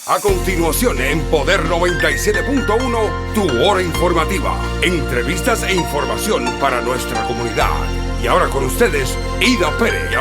A continuación, en Poder 97.1, tu hora informativa. Entrevistas e información para nuestra comunidad. Y ahora con ustedes, Ida Pérez.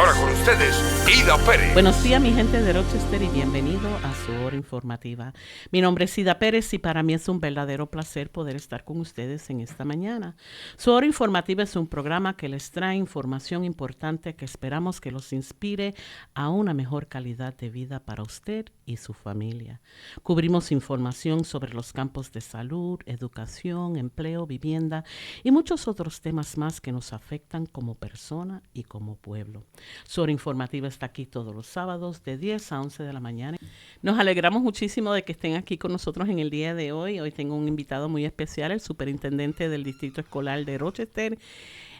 Buenos días, mi gente de Rochester, y bienvenido a su hora informativa. Mi nombre es Ida Pérez y para mí es un verdadero placer poder estar con ustedes en esta mañana. Su hora informativa es un programa que les trae información importante que esperamos que los inspire a una mejor calidad de vida para usted y su familia. Cubrimos información sobre los campos de salud, educación, empleo, vivienda y muchos otros temas más que nos afectan como persona y como pueblo. Su hora informativa está aquí todos los sábados de 10 a 11 de la mañana. Nos alegramos muchísimo de que estén aquí con nosotros en el día de hoy. Hoy tengo un invitado muy especial, el Superintendente del Distrito Escolar de Rochester.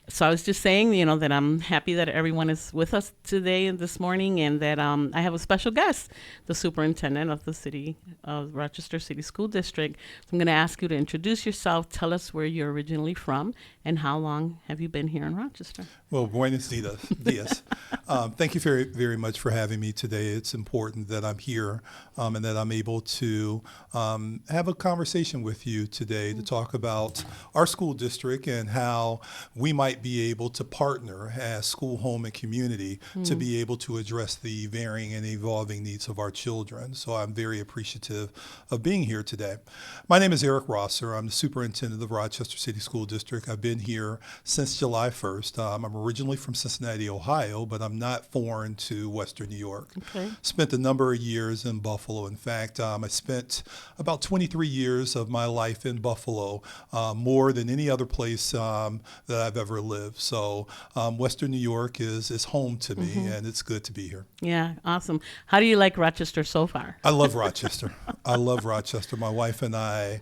So I was just saying, that I'm happy that everyone is with us today and this morning, and that I have a special guest, the superintendent of the city of Rochester City School District. So I'm going to ask you to introduce yourself, tell us where you're originally from, and how long have you been here in Rochester? Well, buenos dias. Thank you very, very much for having me today. It's important that I'm here and that I'm able to have a conversation with you today to talk about our school district and how we might be able to partner as school, home, and community to be able to address the varying and evolving needs of our children. So I'm very appreciative of being here today. My name is Eric Rosser. I'm the superintendent of Rochester City School District. I've been here since July 1st. I'm originally from Cincinnati, Ohio, but I'm not foreign to Western New York. Okay. Spent a number of years in Buffalo. In fact, I spent about 23 years of my life in Buffalo, more than any other place that I've ever lived. So Western New York is home to me, and it's good to be here. Yeah, awesome. How do you like Rochester so far? I love Rochester. I love Rochester. My wife and I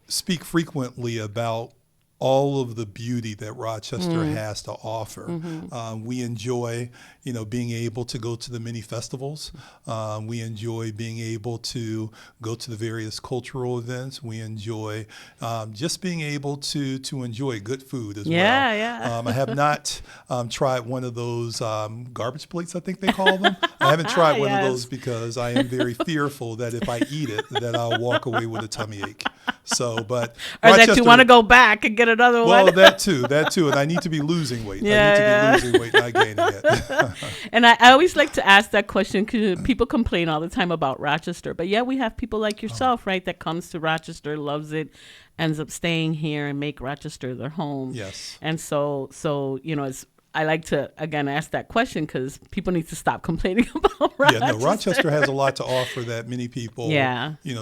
speak frequently about all of the beauty that Rochester has to offer. We enjoy, being able to go to the many festivals. We enjoy being able to go to the various cultural events. We enjoy just being able to enjoy good food as well. Yeah. I have not tried one of those garbage plates, I think they call them. I haven't tried one of those because I am very fearful that if I eat it, that I'll walk away with a tummy ache. So, but or that you want to go back and get another one. Well, that too. And I need to be losing weight. I need to be losing weight, not gaining it. And I always like to ask that question because people complain all the time about Rochester. But yeah, we have people like yourself, right, that comes to Rochester, loves it, ends up staying here and make Rochester their home. Yes. And so I like to, again, ask that question because people need to stop complaining about Rochester. Yeah, no, Rochester has a lot to offer that many people,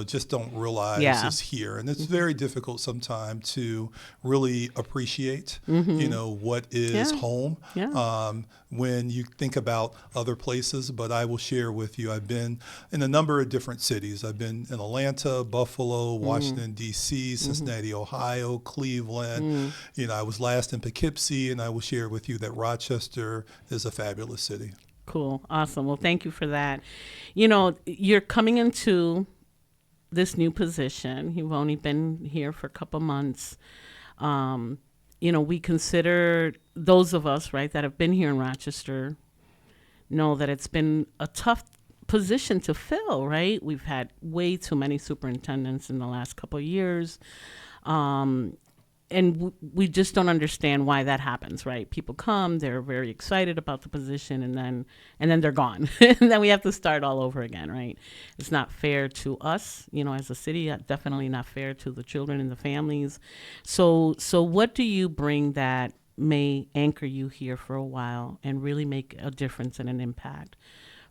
just don't realize is here. And it's very difficult sometimes to really appreciate, what is home when you think about other places. But I will share with you, I've been in a number of different cities. I've been in Atlanta, Buffalo, Washington, D.C., Cincinnati, Ohio, Cleveland. I was last in Poughkeepsie, and I will share with you that Rochester is a fabulous city. Cool. Awesome. Well, thank you for that. You're coming into this new position. You've only been here for a couple months. We consider those of us, right, that have been here in Rochester know that it's been a tough position to fill, right? We've had way too many superintendents in the last couple of years. And we just don't understand why that happens, right? People come, they're very excited about the position, and then they're gone. And then we have to start all over again, right? It's not fair to us, as a city, definitely not fair to the children and the families. So what do you bring that may anchor you here for a while and really make a difference and an impact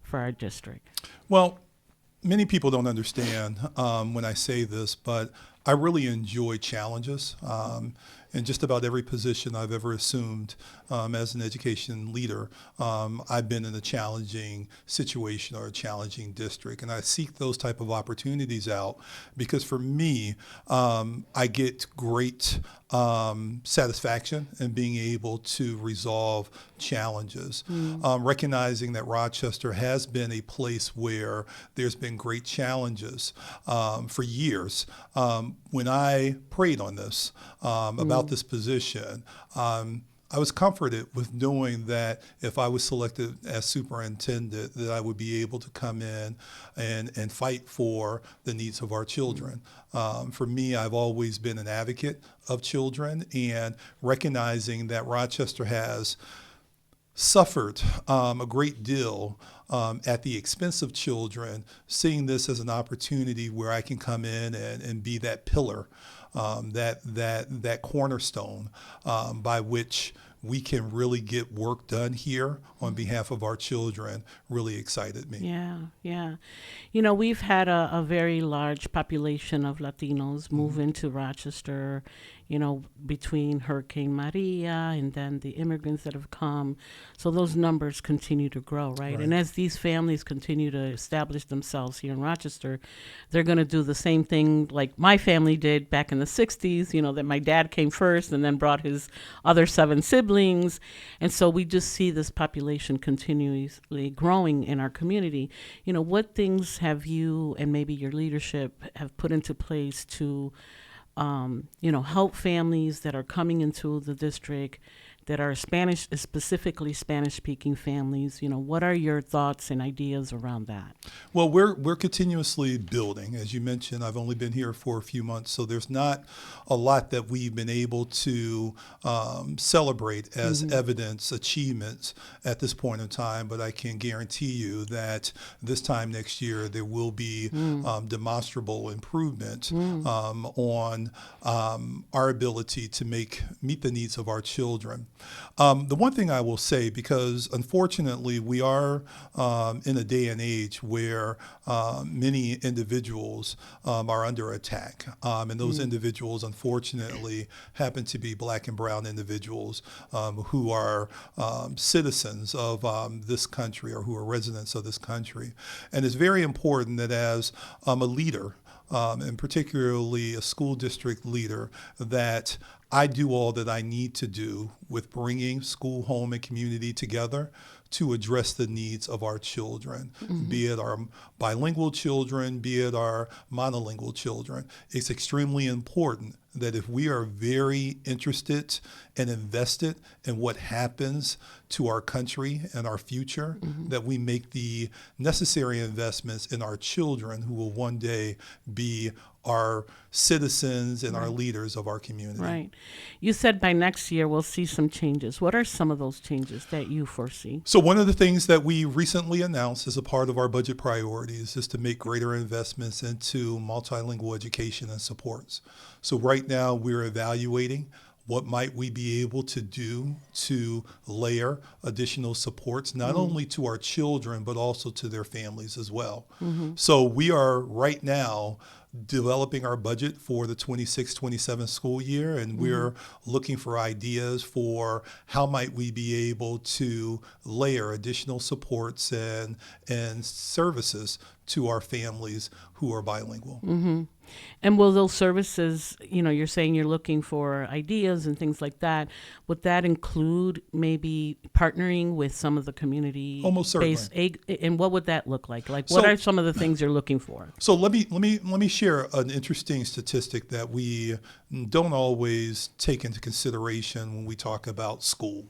for our district? Well, many people don't understand when I say this, but I really enjoy challenges. In just about every position I've ever assumed as an education leader, I've been in a challenging situation or a challenging district. And I seek those type of opportunities out because for me, I get great satisfaction in being able to resolve challenges, recognizing that Rochester has been a place where there's been great challenges for years. When I prayed on this, about this position, I was comforted with knowing that if I was selected as superintendent, that I would be able to come in and fight for the needs of our children. For me, I've always been an advocate of children, and recognizing that Rochester has suffered a great deal at the expense of children, seeing this as an opportunity where I can come in and be that pillar, that cornerstone by which we can really get work done here on behalf of our children really excited me. Yeah. We've had a very large population of Latinos move into Rochester, between Hurricane Maria and then the immigrants that have come. So those numbers continue to grow, right? And as these families continue to establish themselves here in Rochester, they're going to do the same thing like my family did back in the 60s, that my dad came first and then brought his other 7 siblings. And so we just see this population continuously growing in our community. What things have you and maybe your leadership have put into place to help families that are coming into the district that are specifically Spanish-speaking families? What are your thoughts and ideas around that? Well, we're continuously building. As you mentioned, I've only been here for a few months, so there's not a lot that we've been able to celebrate as evidence, achievements at this point in time, but I can guarantee you that this time next year there will be demonstrable improvement on our ability to meet the needs of our children. The one thing I will say, because unfortunately we are in a day and age where many individuals are under attack, and those individuals unfortunately happen to be Black and brown individuals who are citizens of this country or who are residents of this country. And it's very important that as a leader, and particularly a school district leader, that I do all that I need to do with bringing school, home, and community together to address the needs of our children, be it our bilingual children, be it our monolingual children. It's extremely important that if we are very interested and invested in what happens to our country and our future, that we make the necessary investments in our children who will one day be our citizens and our leaders of our community. Right. You said by next year we'll see some changes. What are some of those changes that you foresee? So one of the things that we recently announced as a part of our budget priorities is to make greater investments into multilingual education and supports. So right now we're evaluating what might we be able to do to layer additional supports, not only to our children, but also to their families as well. So we are right now developing our budget for the 26-27 school year, and we're looking for ideas for how might we be able to layer additional supports and services to our families who are bilingual. And will those services, you're saying you're looking for ideas and things like that, would that include maybe partnering with some of the community? Almost certainly. And what would that look like? What are some of the things you're looking for? So let me share an interesting statistic that we don't always take into consideration when we talk about school.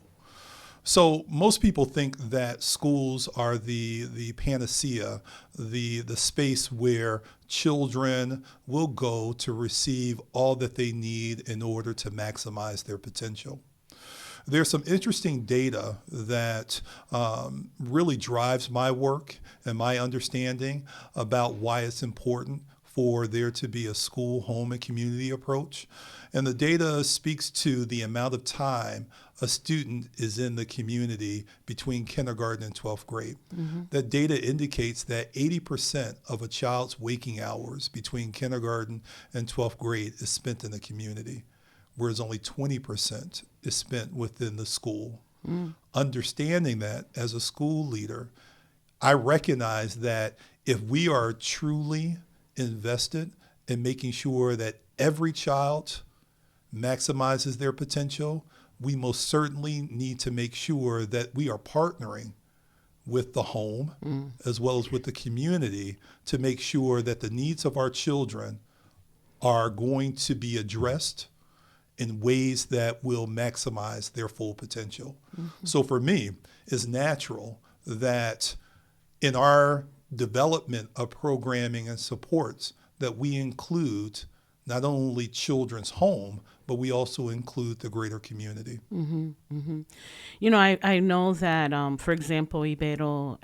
So most people think that schools are the panacea, the space where children will go to receive all that they need in order to maximize their potential. There's some interesting data that really drives my work and my understanding about why it's important for there to be a school, home, and community approach. And the data speaks to the amount of time a student is in the community between kindergarten and 12th grade. That data indicates that 80% of a child's waking hours between kindergarten and 12th grade is spent in the community, whereas only 20% is spent within the school. Understanding that as a school leader, I recognize that if we are truly invested in making sure that every child maximizes their potential, we most certainly need to make sure that we are partnering with the home as well as with the community to make sure that the needs of our children are going to be addressed in ways that will maximize their full potential. So for me, it's natural that in our development of programming and supports that we include not only children's home, but we also include the greater community. You know, I know that, for example, Ibero,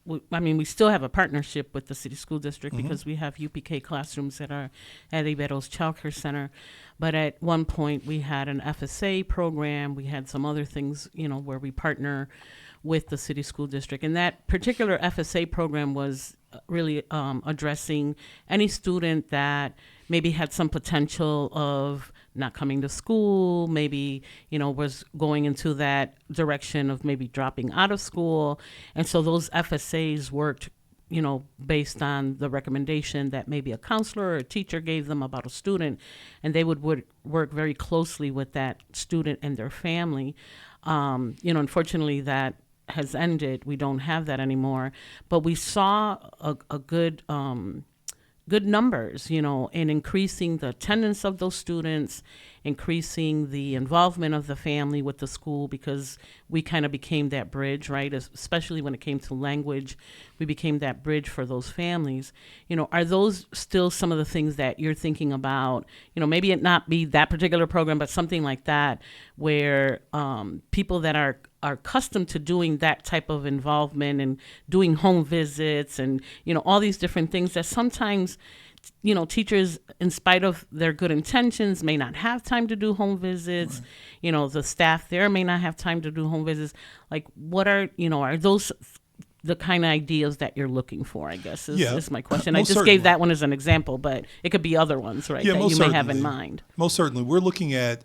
we still have a partnership with the city school district because we have UPK classrooms that are at Ibero's Child Care Center. But at one point, we had an FSA program. We had some other things, where we partner with the city school district. And that particular FSA program was really addressing any student that maybe had some potential of not coming to school, maybe, was going into that direction of maybe dropping out of school. And so those FSAs worked, based on the recommendation that maybe a counselor or a teacher gave them about a student, and they would work very closely with that student and their family. Unfortunately, that has ended. We don't have that anymore. But we saw a good numbers, in increasing the attendance of those students, increasing the involvement of the family with the school, because we kind of became that bridge, right? Especially when it came to language, we became that bridge for those families. Are those still some of the things that you're thinking about? Maybe it not be that particular program, but something like that, where people that are accustomed to doing that type of involvement and doing home visits and, all these different things that sometimes, teachers, in spite of their good intentions, may not have time to do home visits. Right. The staff there may not have time to do home visits. Like, what are those the kind of ideas that you're looking for, I guess, is my question. I just gave that one as an example, but it could be other ones, right, that you may have in mind. Most certainly. We're looking at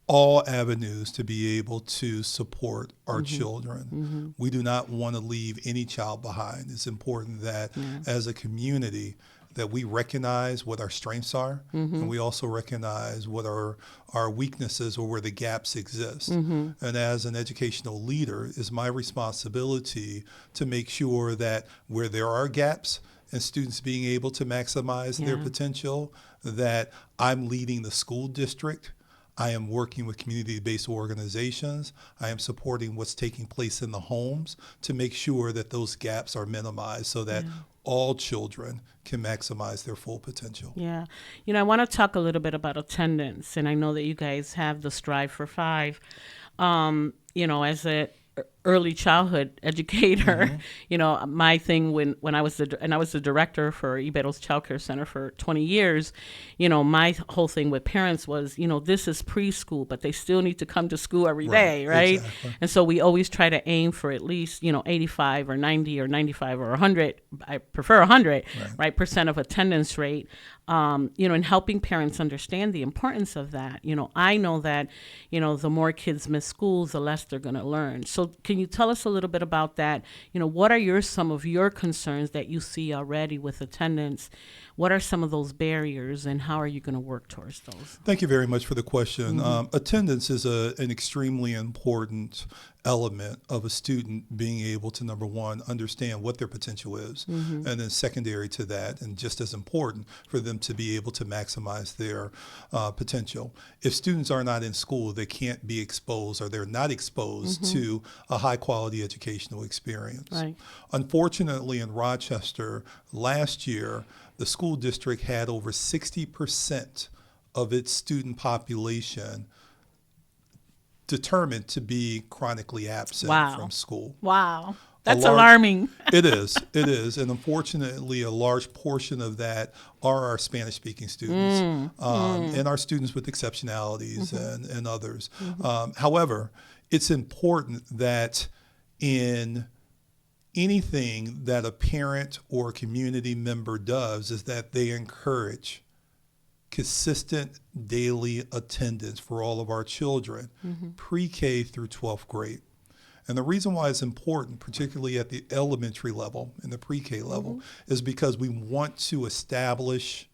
all avenues to be able to support our children. We do not want to leave any child behind. It's important that as a community that we recognize what our strengths are, and we also recognize what our weaknesses or where the gaps exist. And as an educational leader, it's my responsibility to make sure that where there are gaps and students being able to maximize their potential, that I'm leading the school district. I am working with community-based organizations. I am supporting what's taking place in the homes to make sure that those gaps are minimized so that all children can maximize their full potential. Yeah. I want to talk a little bit about attendance, and I know that you guys have the Strive for Five. As a early childhood educator, my thing when I was the director for Ibero's Child Care Center for 20 years, my whole thing with parents was, this is preschool, but they still need to come to school every day, right? Exactly. And so we always try to aim for at least, 85 or 90 or 95 or 100. I prefer 100, right, percent of attendance rate. And helping parents understand the importance of that. I know that, the more kids miss schools, the less they're going to learn. So can you tell us a little bit about that? What are some of your concerns that you see already with attendance? What are some of those barriers, and how are you going to work towards those? Thank you very much for the question. Attendance is an extremely important element of a student being able to, number one, understand what their potential is, and then secondary to that, and just as important, for them to be able to maximize their potential. If students are not in school, they can't be exposed, or they're not exposed to a high-quality educational experience. Right. Unfortunately, in Rochester, last year, the school district had over 60% of its student population determined to be chronically absent from school. Wow. That's alarming. It is. And unfortunately, a large portion of that are our Spanish-speaking students and our students with exceptionalities and others. However, it's important that in anything that a parent or a community member does is that they encourage consistent daily attendance for all of our children, pre-K through 12th grade. And the reason why it's important, particularly at the elementary level and the pre-K level, is because we want to establish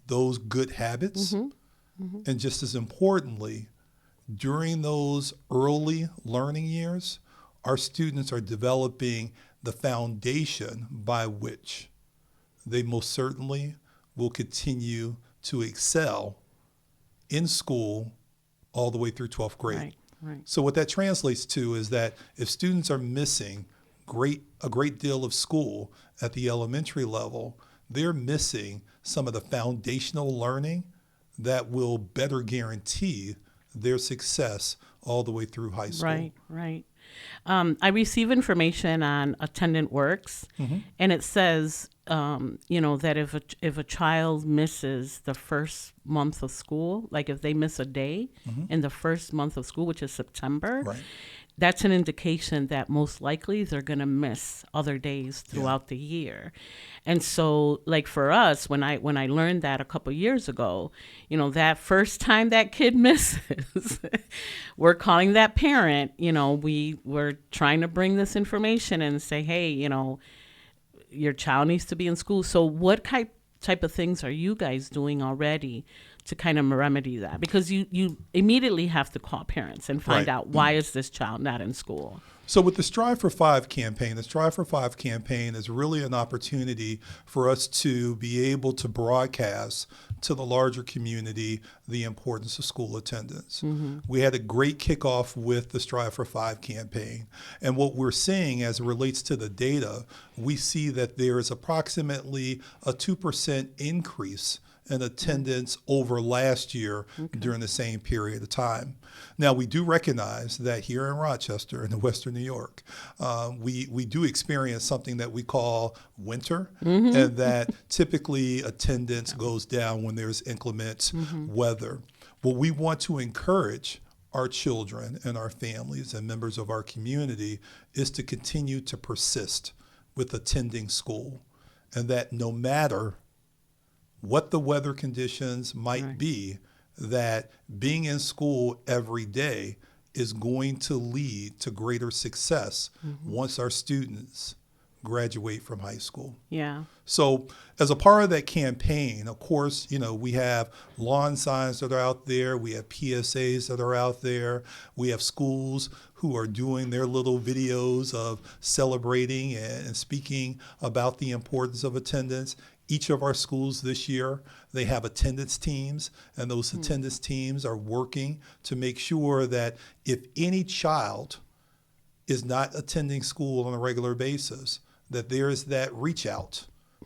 those good habits. And just as importantly, during those early learning years, our students are developing the foundation by which they most certainly will continue to excel in school all the way through 12th grade. Right, right. So what that translates to is that if students are missing a great deal of school at the elementary level, they're missing some of the foundational learning that will better guarantee their success all the way through high school. Right, right. I receive information on Attendant Works, and it says, that if a child misses the first month of school, like if they miss a day in the first month of school, which is September, Right. that's an indication that most likely they're going to miss other days throughout the year. And so, like for us, when I learned that a couple years ago, that first time that kid misses, we're calling that parent, we were trying to bring this information and say, hey, your child needs to be in school. So what type of things are you guys doing already to kind of remedy that? Because you immediately have to call parents and find Right. out why is this child not in school. So with the Strive for Five campaign, the Strive for Five campaign is really an opportunity for us to be able to broadcast to the larger community the importance of school attendance. We had a great kickoff with the Strive for Five campaign. And what we're seeing as it relates to the data, we see that there is approximately a 2% increase in attendance over last year during the same period of time. Now, we do recognize that here in Rochester, in Western New York, we do experience something that we call winter, and that typically attendance goes down when there's inclement weather. What we want to encourage our children and our families and members of our community is to continue to persist with attending school, and that no matter what the weather conditions might be, that being in school every day is going to lead to greater success once our students graduate from high school. Yeah. So as a part of that campaign, of course, we have lawn signs that are out there. We have PSAs that are out there. We have schools who are doing their little videos of celebrating and speaking about the importance of attendance. Each of our schools this year, they have attendance teams, and those attendance teams are working to make sure that if any child is not attending school on a regular basis, that there is that reach out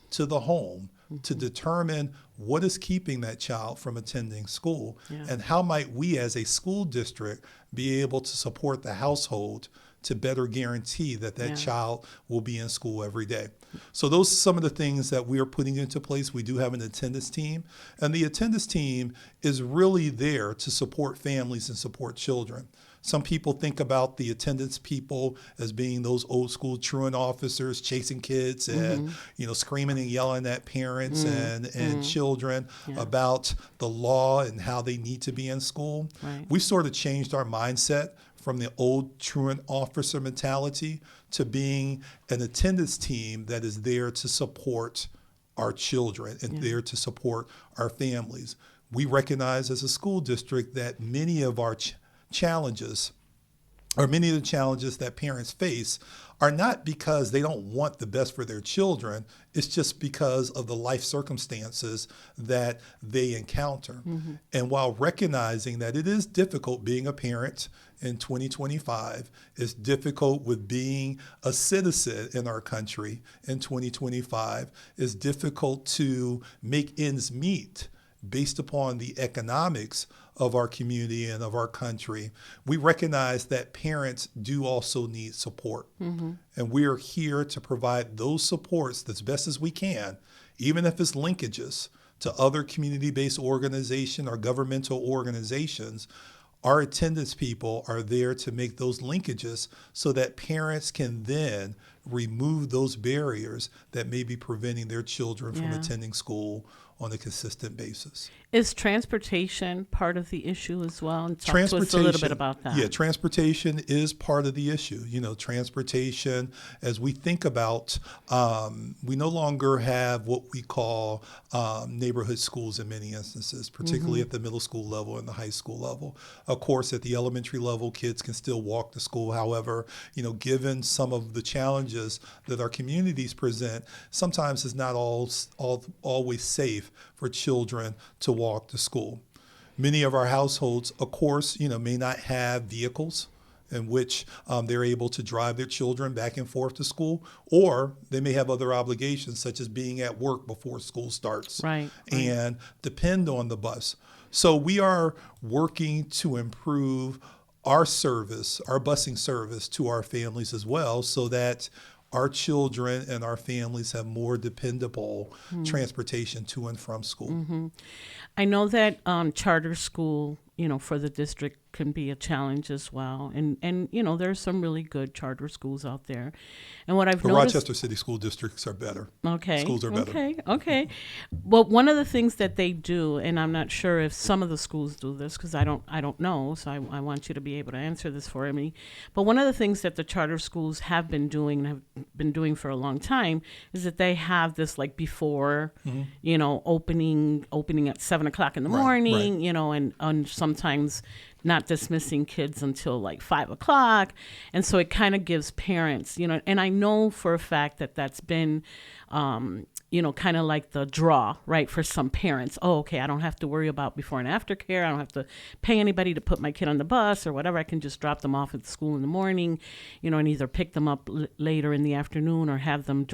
to the home to determine what is keeping that child from attending school, and how might we as a school district be able to support the household to better guarantee that child will be in school every day. So those are some of the things that we are putting into place. We do have an attendance team, and the attendance team is really there to support families and support children. Some people think about the attendance people as being those old school truant officers chasing kids and screaming and yelling at parents and children about the law and how they need to be in school. Right. We sort of changed our mindset from the old truant officer mentality to being an attendance team that is there to support our children and there to support our families. We recognize as a school district that many of our challenges, or many of the challenges that parents face, are not because they don't want the best for their children. It's just because of the life circumstances that they encounter. And while recognizing that it is difficult being a parent in 2025, it's difficult with being a citizen in our country in 2025, it's difficult to make ends meet based upon the economics of our community and of our country, we recognize that parents do also need support. And we are here to provide those supports as best as we can, even if it's linkages to other community-based organizations or governmental organizations. Our attendance people are there to make those linkages so that parents can then remove those barriers that may be preventing their children from attending school on a consistent basis. Is transportation part of the issue as well? And talk to us a little bit about that. Yeah, transportation is part of the issue. Transportation, as we think about, we no longer have what we call neighborhood schools in many instances, particularly at the middle school level and the high school level. Of course, at the elementary level, kids can still walk to school. However, given some of the challenges that our communities present, sometimes it's not always safe for children to walk to school. Many of our households, of course, may not have vehicles in which they're able to drive their children back and forth to school, or they may have other obligations such as being at work before school starts and depend on the bus. So we are working to improve our service, our busing service to our families as well, so that our children and our families have more dependable transportation to and from school. I know that charter school, for the district can be a challenge as well. And there's some really good charter schools out there. And what I've The noticed... Rochester City school districts are better. Okay. Schools are better. Okay. Well, one of the things that they do, and I'm not sure if some of the schools do this because I don't know, so I want you to be able to answer this for me. But one of the things that the charter schools have been doing and have been doing for a long time is that they have this like before, opening at 7:00 in the morning, and sometimes not dismissing kids until like 5:00. And so it kind of gives parents, and I know for a fact that that's been, kind of like the draw, right, for some parents. Oh, okay, I don't have to worry about before and after care. I don't have to pay anybody to put my kid on the bus or whatever. I can just drop them off at the school in the morning, and either pick them up later in the afternoon or have them,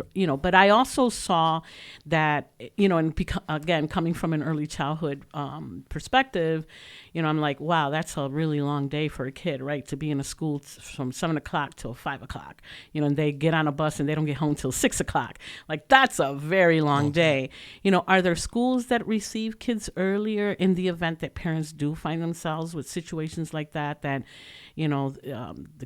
But I also saw that, and again, coming from an early childhood perspective, I'm like, wow, that's a really long day for a kid, right? To be in a school from 7:00 till 5:00, and they get on a bus and they don't get home till 6:00. Like, that's a very long day. Are there schools that receive kids earlier in the event that parents do find themselves with situations like that, the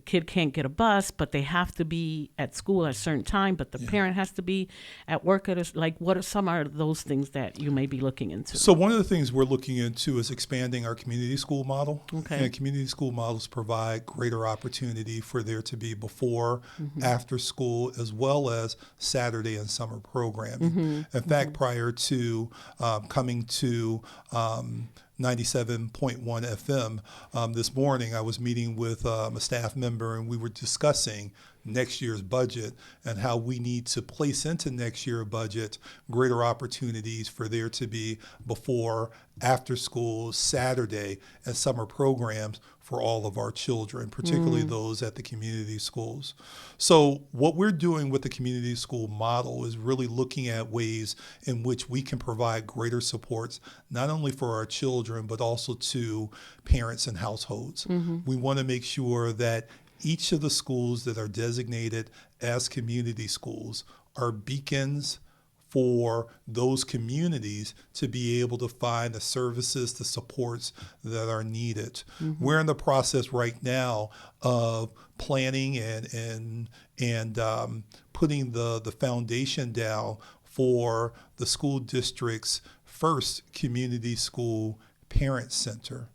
kid can't get a bus, but they have to be at school at a certain time, but the parent has to be at work what are some of those things that you may be looking into? So one of the things we're looking into is expanding our community school model. Okay. And community school models provide greater opportunity for there to be before, after school, as well as Saturday and summer programming. In fact, prior to coming to 97.1 FM. This morning, I was meeting with a staff member, and we were discussing next year's budget and how we need to place into next year's budget greater opportunities for there to be before, after school, Saturday, and summer programs for all of our children, particularly those at the community schools. So what we're doing with the community school model is really looking at ways in which we can provide greater supports, not only for our children, but also to parents and households. We want to make sure that each of the schools that are designated as community schools are beacons for those communities to be able to find the services, the supports that are needed. We're in the process right now of planning and putting the foundation down for the school district's first community school parent center.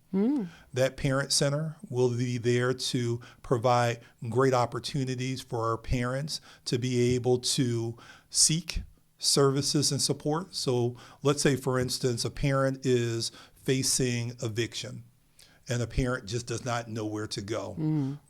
That parent center will be there to provide great opportunities for our parents to be able to seek services and support. So let's say, for instance, a parent is facing eviction and a parent just does not know where to go.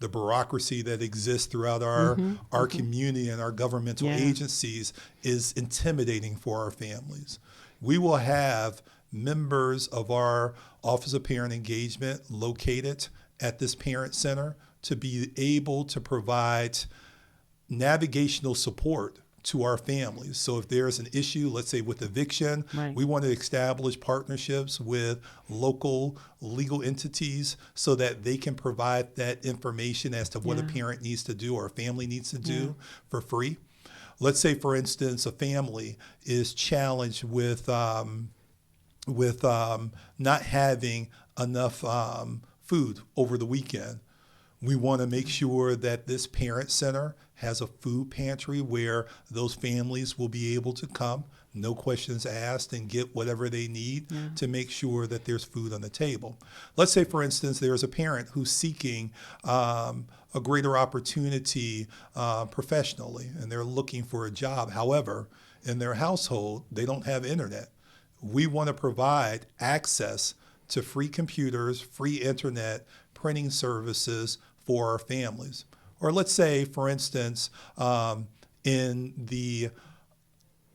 The bureaucracy that exists throughout our community and our governmental agencies is intimidating for our families. We will have members of our Office of Parent Engagement located at this parent center to be able to provide navigational support to our families. So if there's an issue, let's say with eviction, we want to establish partnerships with local legal entities so that they can provide that information as to what a parent needs to do or a family needs to do for free. Let's say, for instance, a family is challenged with not having enough food over the weekend. We want to make sure that this parent center has a food pantry where those families will be able to come, no questions asked, and get whatever they need to make sure that there's food on the table. Let's say, for instance, there's a parent who's seeking a greater opportunity professionally, and they're looking for a job. However, in their household, they don't have internet. We want to provide access to free computers, free internet, printing services for our families. Or let's say, for instance, in the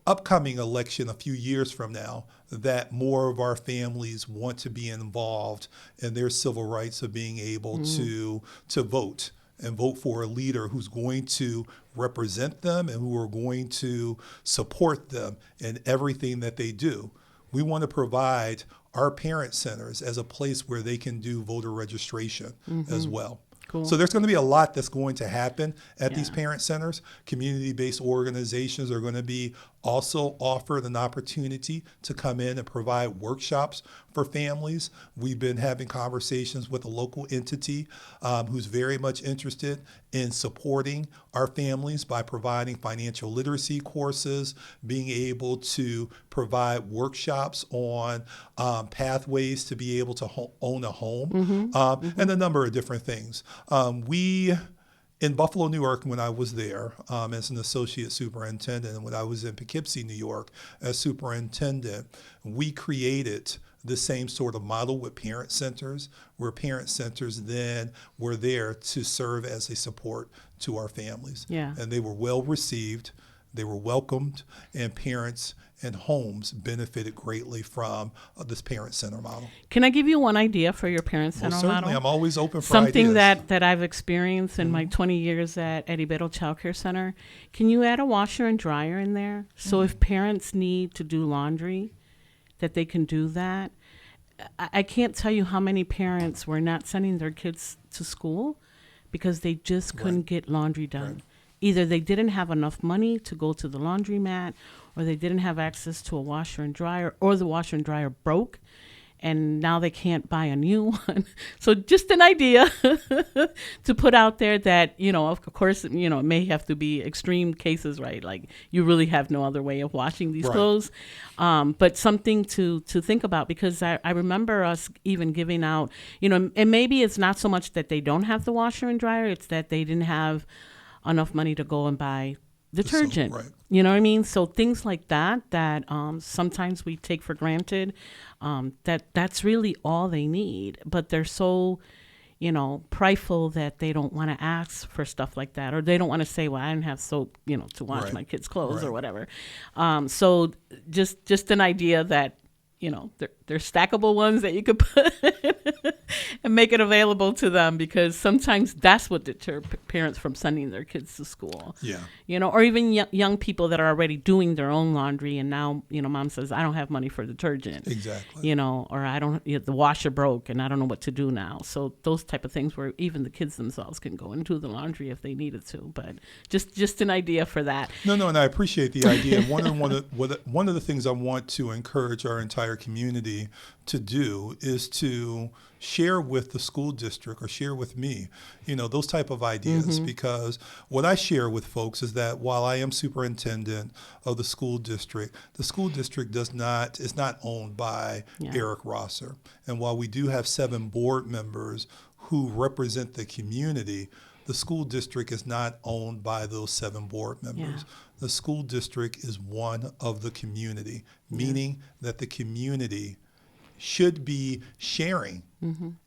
upcoming election a few years from now, that more of our families want to be involved in their civil rights of being able to vote and vote for a leader who's going to represent them and who are going to support them in everything that they do. We want to provide our parent centers as a place where they can do voter registration as well. Cool. So there's going to be a lot that's going to happen at these parent centers. Community-based organizations are going to be also offered an opportunity to come in and provide workshops for families. We've been having conversations with a local entity who's very much interested in supporting our families by providing financial literacy courses, being able to provide workshops on pathways to be able to own a home, and a number of different things. In Buffalo, New York, when I was there as an associate superintendent, and when I was in Poughkeepsie, New York as superintendent, we created the same sort of model with parent centers, where parent centers then were there to serve as a support to our families. Yeah. And they were well received, they were welcomed, and parents and homes benefited greatly from this parent center model. Can I give you one idea for your parent center Well, certainly, model? I'm always open for Something ideas. that I've experienced in my 20 years at Eddie Bettle Child Care Center. Can you add a washer and dryer in there? So if parents need to do laundry, that they can do that. I can't tell you how many parents were not sending their kids to school because they just couldn't get laundry done. Right. Either they didn't have enough money to go to the laundromat, or they didn't have access to a washer and dryer, or the washer and dryer broke, and now they can't buy a new one. So just an idea to put out there that, of course, it may have to be extreme cases, right? Like you really have no other way of washing these clothes. But something to think about, because I remember us even giving out, and maybe it's not so much that they don't have the washer and dryer, it's that they didn't have enough money to go and buy detergent. Right. You know what I mean? So things like that sometimes we take for granted, that's really all they need. But they're so, prideful that they don't want to ask for stuff like that, or they don't want to say, well, I didn't have soap, to wash my kids' clothes or whatever. So just an idea that, they're stackable ones that you could put and make it available to them, because sometimes that's what deters parents from sending their kids to school. Yeah. Or even young people that are already doing their own laundry, and now, mom says, I don't have money for detergent. Exactly. Or I don't, the washer broke and I don't know what to do now. So those type of things where even the kids themselves can go and do the laundry if they needed to. But just an idea for that. No, and I appreciate the idea. One of the things I want to encourage our entire community to do is to share with the school district, or share with me, those type of ideas, because what I share with folks is that while I am superintendent of the school district is not owned by Eric Rosser. And while we do have 7 board members who represent the community, the school district is not owned by those 7 board members. Yeah. The school district is one of the community, meaning that the community should be sharing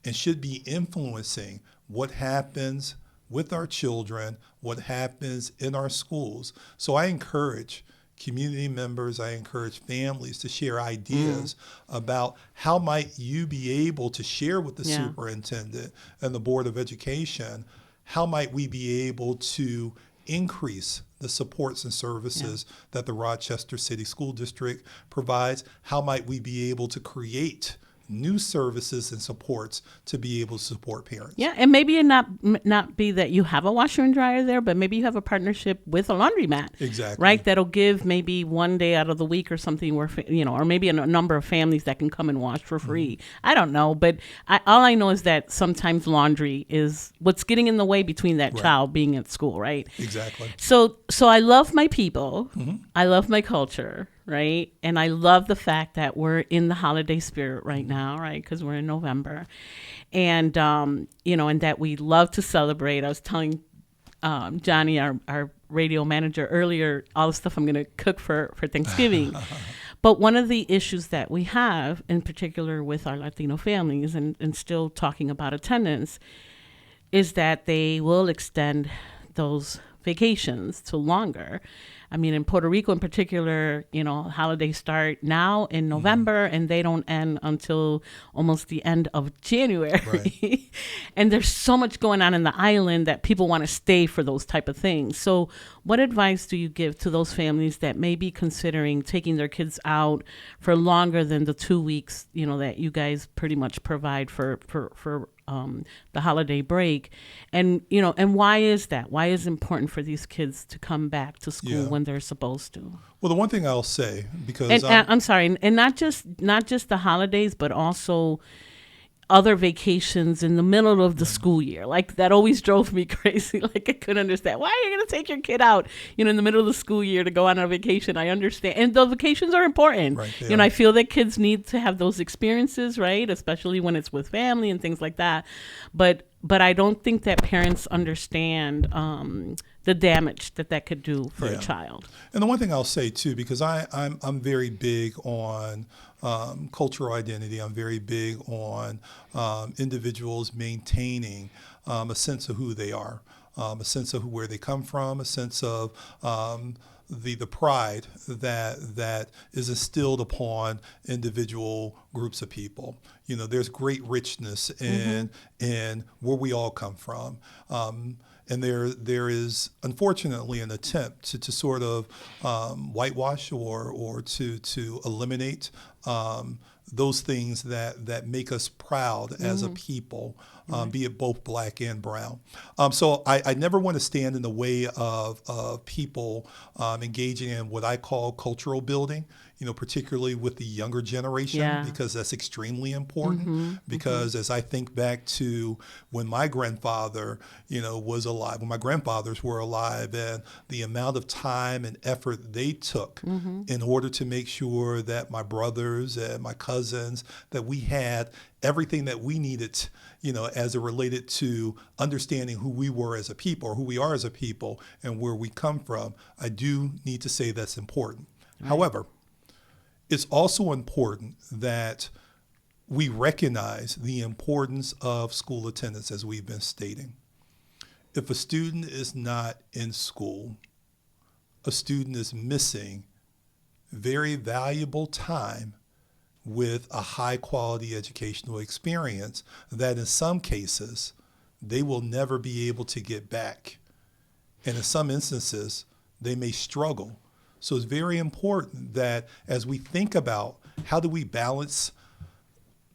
and should be influencing what happens with our children, what happens in our schools. So I encourage community members, I encourage families to share ideas about how might you be able to share with the superintendent and the Board of Education, how might we be able to increase the supports and services that the Rochester City School District provides? How might we be able to create new services and supports to be able to support parents? Yeah, and maybe it not be that you have a washer and dryer there, but maybe you have a partnership with a laundromat. Exactly. Right? That'll give maybe one day out of the week or something where, or maybe a number of families that can come and wash for free. I don't know, but all I know is that sometimes laundry is what's getting in the way between that child being at school, right? Exactly. So I love my people. I love my culture. Right. And I love the fact that we're in the holiday spirit right now, right? Because we're in November. And, and that we love to celebrate. I was telling Johnny, our radio manager, earlier, all the stuff I'm going to cook for Thanksgiving. But one of the issues that we have, in particular with our Latino families, and still talking about attendance, is that they will extend those vacations to longer. I mean, in Puerto Rico in particular, holidays start now in November and they don't end until almost the end of January. Right. And there's so much going on in the island that people want to stay for those type of things. So what advice do you give to those families that may be considering taking their kids out for longer than the 2 weeks, that you guys pretty much provide for the holiday break, and why is that? Why is it important for these kids to come back to school when they're supposed to? Well, the one thing I'll say, because I'm sorry, and not just the holidays, but also other vacations in the middle of the school year. Like, that always drove me crazy. Like, I couldn't understand. Why are you going to take your kid out, in the middle of the school year to go on a vacation? I understand. And the vacations are important. Right, I feel that kids need to have those experiences, right? Especially when it's with family and things like that. But I don't think that parents understand the damage that could do for a child. And the one thing I'll say too, because I'm very big on cultural identity. I'm very big on individuals maintaining a sense of who they are, a sense of where they come from, a sense of the pride that is instilled upon individual groups of people. There's great richness in where we all come from. And there is, unfortunately, an attempt to sort of whitewash or to eliminate those things that make us proud as a people, be it both black and brown. So I never want to stand in the way of people engaging in what I call cultural building, particularly with the younger generation, because that's extremely important. Because as I think back to when my grandfather, was alive, when my grandfathers were alive, and the amount of time and effort they took in order to make sure that my brothers and my cousins, that we had everything that we needed, as it related to understanding who we were as a people, or who we are as a people, and where we come from. I do need to say that's important. Right. However, it's also important that we recognize the importance of school attendance, as we've been stating. If a student is not in school, a student is missing very valuable time with a high quality educational experience that in some cases they will never be able to get back. And in some instances, they may struggle. So it's very important that as we think about how do we balance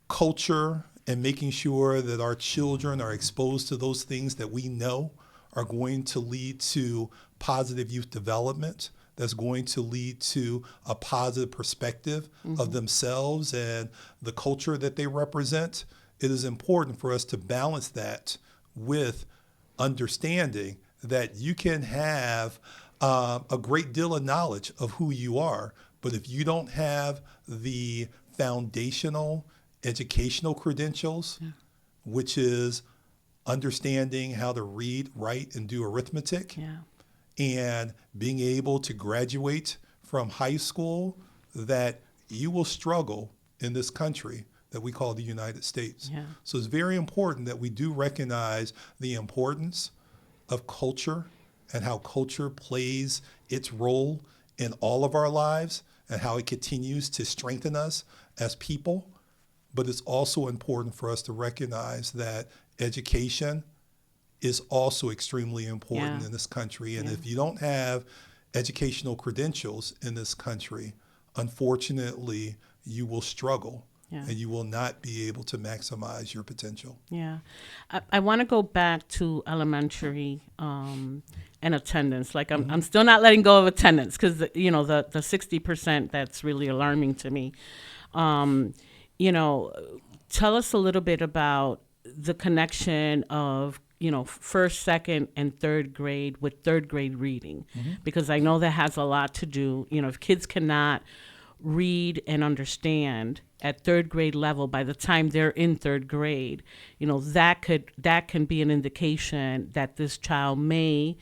culture and making sure that our children are exposed to those things that we know are going to lead to positive youth development, that's going to lead to a positive perspective of themselves and the culture that they represent, it is important for us to balance that with understanding that you can have a great deal of knowledge of who you are, but if you don't have the foundational educational credentials, which is understanding how to read, write, and do arithmetic, and being able to graduate from high school, that you will struggle in this country that we call the United States. So it's very important that we do recognize the importance of culture and how culture plays its role in all of our lives and how it continues to strengthen us as people. But it's also important for us to recognize that education is also extremely important in this country. And if you don't have educational credentials in this country, unfortunately, you will struggle. And you will not be able to maximize your potential. I want to go back to elementary and attendance. Like I'm still not letting go of attendance because the 60% that's really alarming to me. Tell us a little bit about the connection of first, second, and third grade with third grade reading, because I know that has a lot to do. If kids cannot read and understand at third grade level by the time they're in third grade, that can be an indication that this child may,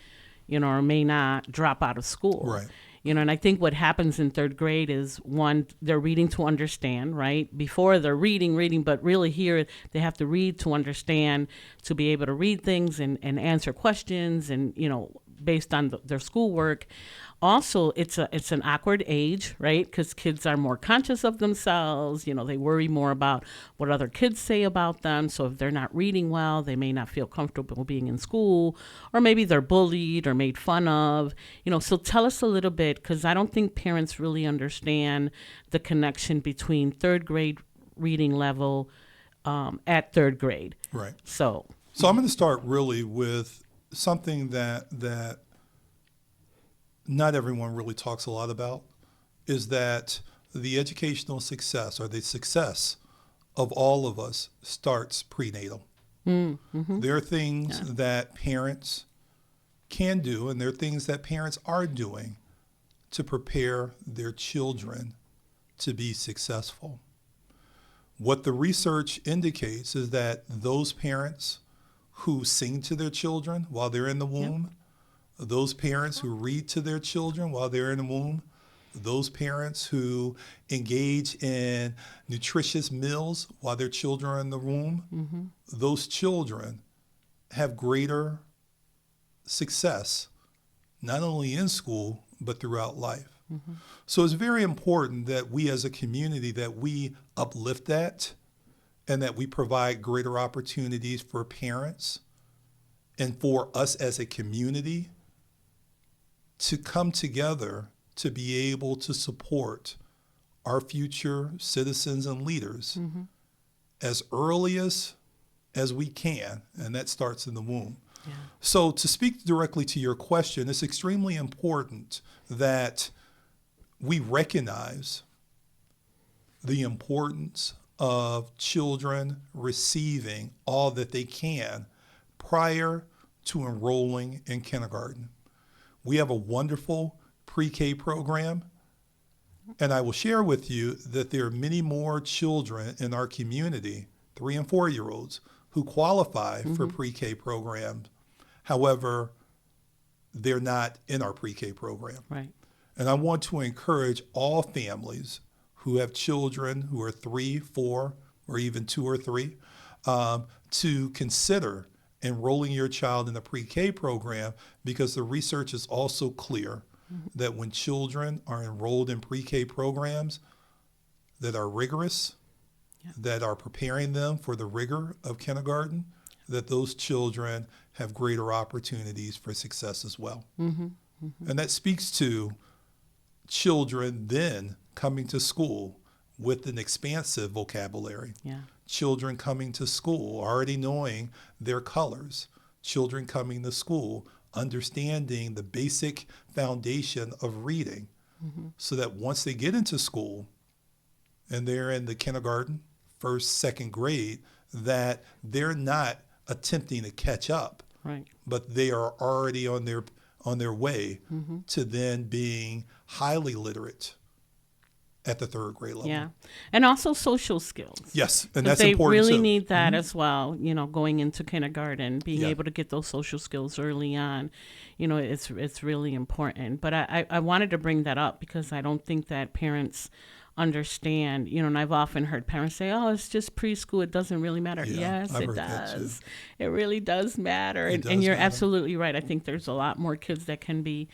or may not drop out of school. Right. And I think what happens in third grade is, one, they're reading to understand, right? Before they're reading, but really here they have to read to understand, to be able to read things and answer questions and, based on their schoolwork. Also, it's an awkward age, right? Because kids are more conscious of themselves. They worry more about what other kids say about them. So if they're not reading well, they may not feel comfortable being in school, or maybe they're bullied or made fun of. So tell us a little bit, because I don't think parents really understand the connection between third grade reading level at third grade. Right. So I'm going to start really with something that not everyone really talks a lot about, is that the educational success, or the success of all of us, starts prenatal. Mm-hmm. There are things that parents can do, and there are things that parents are doing to prepare their children to be successful. What the research indicates is that those parents who sing to their children while they're in the womb, those parents who read to their children while they're in the womb, those parents who engage in nutritious meals while their children are in the womb, those children have greater success, not only in school, but throughout life. So it's very important that we as a community, that we uplift that, and that we provide greater opportunities for parents and for us as a community to come together to be able to support our future citizens and leaders as early as we can, and that starts in the womb. Yeah. So to speak directly to your question, it's extremely important that we recognize the importance of children receiving all that they can prior to enrolling in kindergarten. We have a wonderful pre-K program, and I will share with you that there are many more children in our community, 3 and 4-year-olds, who qualify for pre-K programs. However, they're not in our pre-K program. Right. And I want to encourage all families who have children who are 3, 4, or even 2 or 3 to consider enrolling your child in the pre-K program, because the research is also clear that when children are enrolled in pre-K programs that are rigorous, that are preparing them for the rigor of kindergarten, that those children have greater opportunities for success as well. And that speaks to children then coming to school with an expansive vocabulary. Children coming to school already knowing their colors. Children coming to school understanding the basic foundation of reading, so that once they get into school and they're in the kindergarten, 1st, 2nd grade, that they're not attempting to catch up, but they are already on their way to then being highly literate at the 3rd grade level. Yeah, and also social skills. Yes, and that's they important really too. need that as well. Going into kindergarten, being able to get those social skills early on, it's really important. But I wanted to bring that up because I don't think that parents understand, and I've often heard parents say, oh, it's just preschool, it doesn't really matter. Yes, it does. It really does matter. And you're absolutely right. I think there's a lot more kids that can be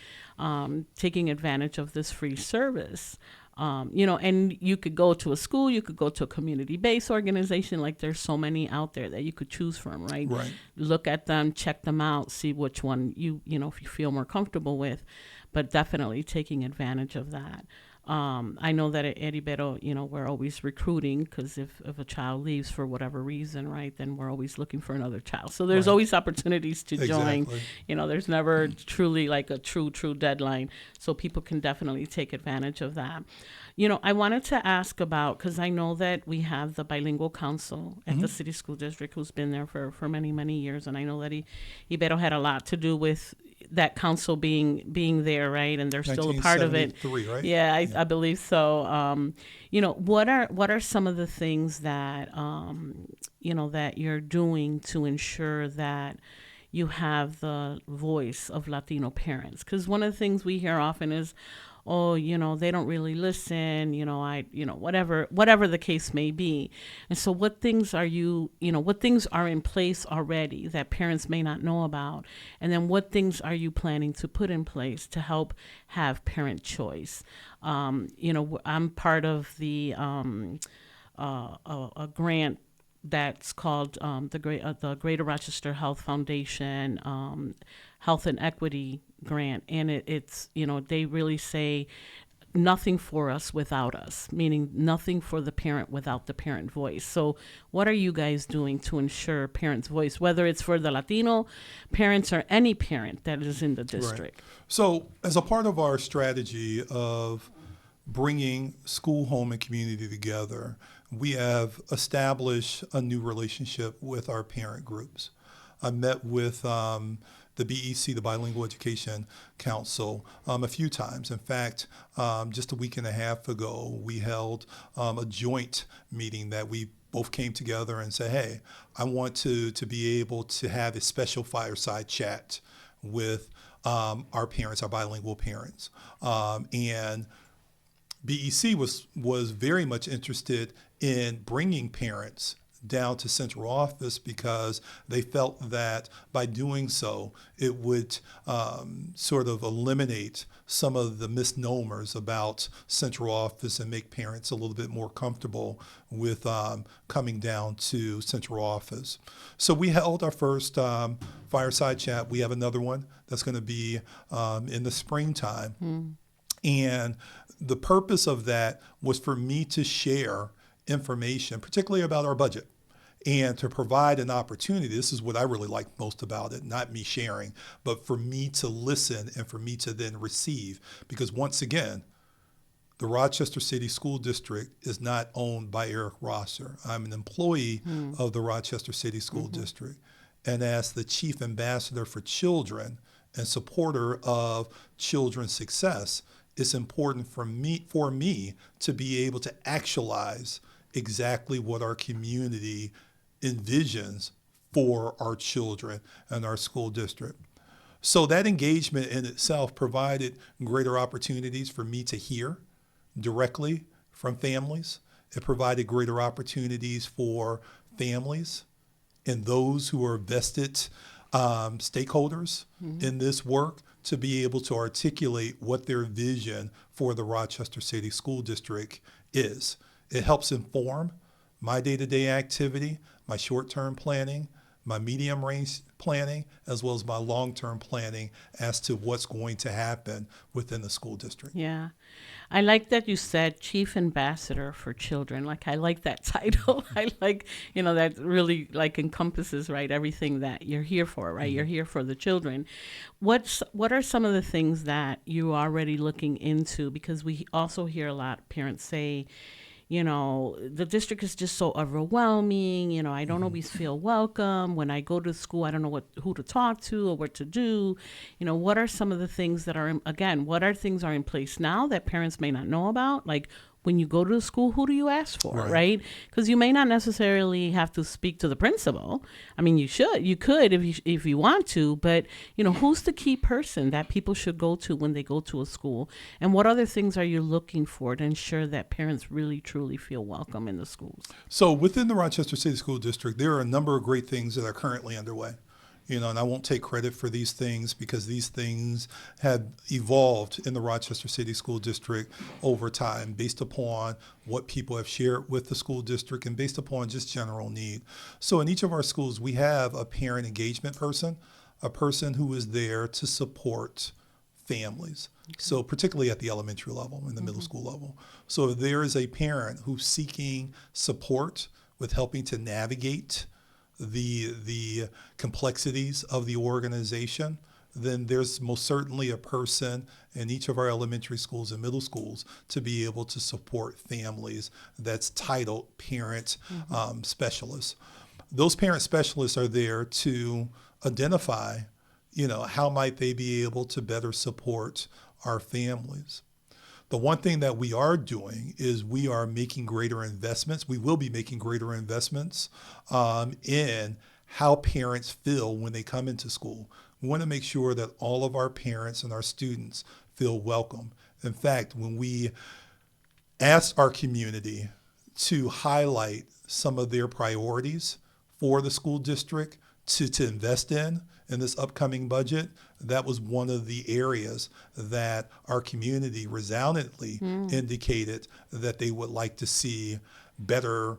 taking advantage of this free service. And you could go to a school, you could go to a community-based organization, like there's so many out there that you could choose from, right? Look at them, check them out, see which one if you feel more comfortable with, but definitely taking advantage of that. I know that at Ibero, we're always recruiting, because if a child leaves for whatever reason, right, then we're always looking for another child. So there's always opportunities to join. There's never truly like a true deadline. So people can definitely take advantage of that. I wanted to ask about, because I know that we have the bilingual council at the city school district who's been there for many, many years. And I know that Ibero had a lot to do with that council being there, right? And they're still a part of it. Right? Yeah, I believe so. What are some of the things that that you're doing to ensure that you have the voice of Latino parents? Because one of the things we hear often is, oh, they don't really listen, whatever the case may be. And so what things are what things are in place already that parents may not know about? And then what things are you planning to put in place to help have parent choice? I'm part of the a grant that's called the Greater Rochester Health Foundation Health and Equity Grant, and it's they really say nothing for us without us, meaning nothing for the parent without the parent voice. So what are you guys doing to ensure parents' voice, whether it's for the Latino parents or any parent that is in the district? Right. So as a part of our strategy of bringing school, home, and community together, we have established a new relationship with our parent groups. I met with the BEC, the Bilingual Education Council, a few times. In fact, just a week and a half ago, we held a joint meeting that we both came together and said, hey, I want to be able to have a special fireside chat with our parents, our bilingual parents. And BEC was very much interested in bringing parents down to central office because they felt that by doing so, it would sort of eliminate some of the misnomers about central office and make parents a little bit more comfortable with coming down to central office. So we held our first fireside chat. We have another one that's going to be in the springtime. And the purpose of that was for me to share information, particularly about our budget, and to provide an opportunity. This is what I really like most about it, not me sharing, but for me to listen and for me to then receive. Because once again, the Rochester City School District is not owned by Eric Rosser. I'm an employee of the Rochester City School District. And as the Chief Ambassador for Children and supporter of children's success, it's important for me to be able to actualize exactly what our community envisions for our children and our school district. So that engagement in itself provided greater opportunities for me to hear directly from families. It provided greater opportunities for families and those who are vested stakeholders in this work to be able to articulate what their vision for the Rochester City School District is. It helps inform my day-to-day activity, my short-term planning, my medium-range planning, as well as my long-term planning as to what's going to happen within the school district. Yeah. I like that you said Chief Ambassador for Children. Like, I like that title. I like, that really encompasses, right, everything that you're here for, right? You're here for the children. What are some of the things that you're already looking into? Because we also hear a lot of parents say, the district is just so overwhelming. I don't always feel welcome. When I go to school, I don't know who to talk to or what to do. What are some of the things that are, what are things are in place now that parents may not know about? Like, when you go to the school, who do you ask for, right? Because you may not necessarily have to speak to the principal. I mean, you could if you want to, but who's the key person that people should go to when they go to a school? And what other things are you looking for to ensure that parents really truly feel welcome in the schools? So within the Rochester City School District, there are a number of great things that are currently underway. And I won't take credit for these things because these things have evolved in the Rochester City School District over time based upon what people have shared with the school district and based upon just general need. So in each of our schools, we have a parent engagement person, a person who is there to support families. So particularly at the elementary level and the middle school level. So if there is a parent who's seeking support with helping to navigate the complexities of the organization, then there's most certainly a person in each of our elementary schools and middle schools to be able to support families that's titled parent specialists. Those parent specialists are there to identify, how might they be able to better support our families. The one thing that we are doing is we are making greater investments. We will be making greater investments in how parents feel when they come into school. We want to make sure that all of our parents and our students feel welcome In fact, when we asked our community to highlight some of their priorities for the school district to invest in this upcoming budget, that was one of the areas that our community resoundingly indicated that they would like to see better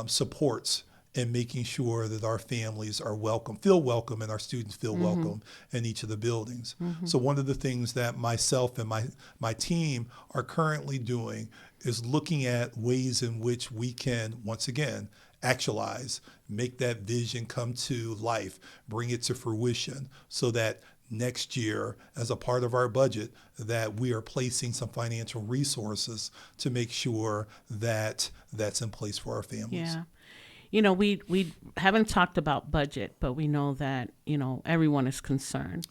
supports in making sure that our families are feel welcome, and our students feel welcome in each of the buildings. So one of the things that myself and my team are currently doing is looking at ways in which we can, once again, actualize, make that vision come to life, bring it to fruition, so that next year, as a part of our budget, that we are placing some financial resources to make sure that that's in place for our families. Yeah. You know, we haven't talked about budget, but we know that, you know, everyone is concerned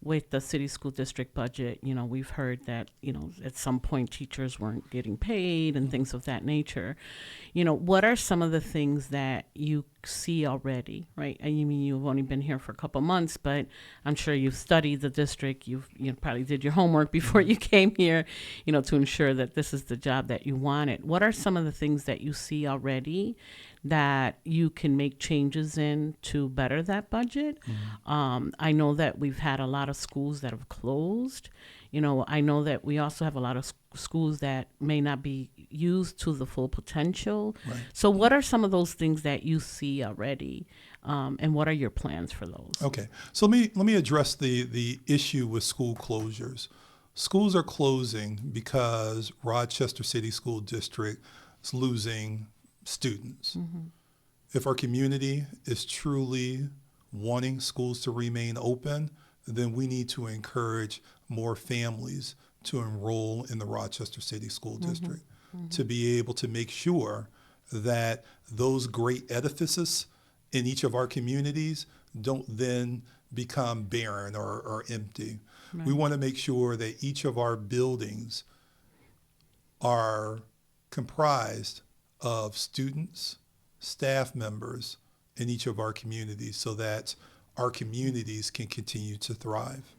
with the city school district budget. You know, we've heard that, you know, at some point teachers weren't getting paid and things of that nature. You know, what are some of the things that you see already, right? I mean, you've only been here for a couple months, but I'm sure you've studied the district. You probably did your homework before you came here, you know, to ensure that this is the job that you wanted. What are some of the things that you see already that you can make changes in to better that budget? I know that we've had a lot of schools that have closed. You know, I know that we also have a lot of schools that may not be used to the full potential. Right. So what are some of those things that you see already, and what are your plans for those? Okay, so let me address the issue with school closures. Schools are closing because Rochester City School District is losing students. If our community is truly wanting schools to remain open, then we need to encourage more families to enroll in the Rochester City School District, to be able to make sure that those great edifices in each of our communities don't then become barren or empty. Right. We want to make sure that each of our buildings are comprised of students, staff members in each of our communities, so that our communities can continue to thrive.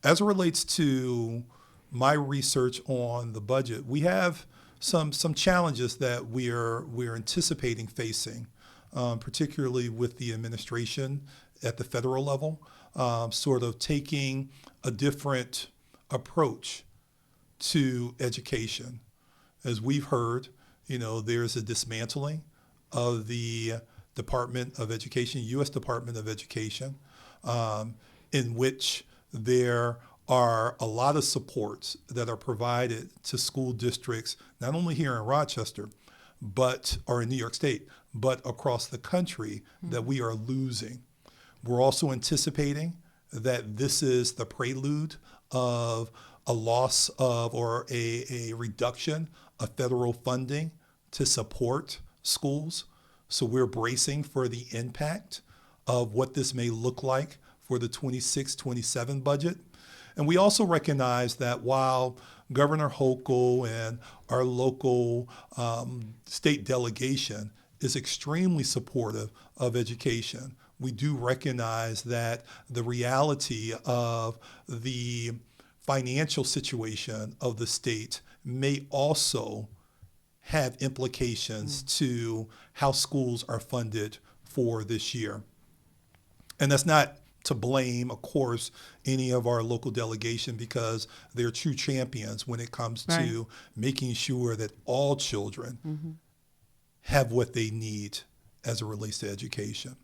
As it relates to my research on the budget, we have some challenges that we're anticipating facing, particularly with the administration at the federal level, sort of taking a different approach to education. As we've heard, you know, there's a dismantling of the Department of Education, U.S. Department of Education, in which there are a lot of supports that are provided to school districts, not only here in Rochester, or in New York State, but across the country, that we are losing. We're also anticipating that this is the prelude of a loss of, or a reduction of federal funding to support schools. So we're bracing for the impact of what this may look like for the 26-27 budget. And we also recognize that while Governor Hochul and our local state delegation is extremely supportive of education, we do recognize that the reality of the financial situation of the state may also have implications to how schools are funded for this year. And that's not to blame, of course, any of our local delegation, because they're true champions when it comes to making sure that all children have what they need as it relates to education.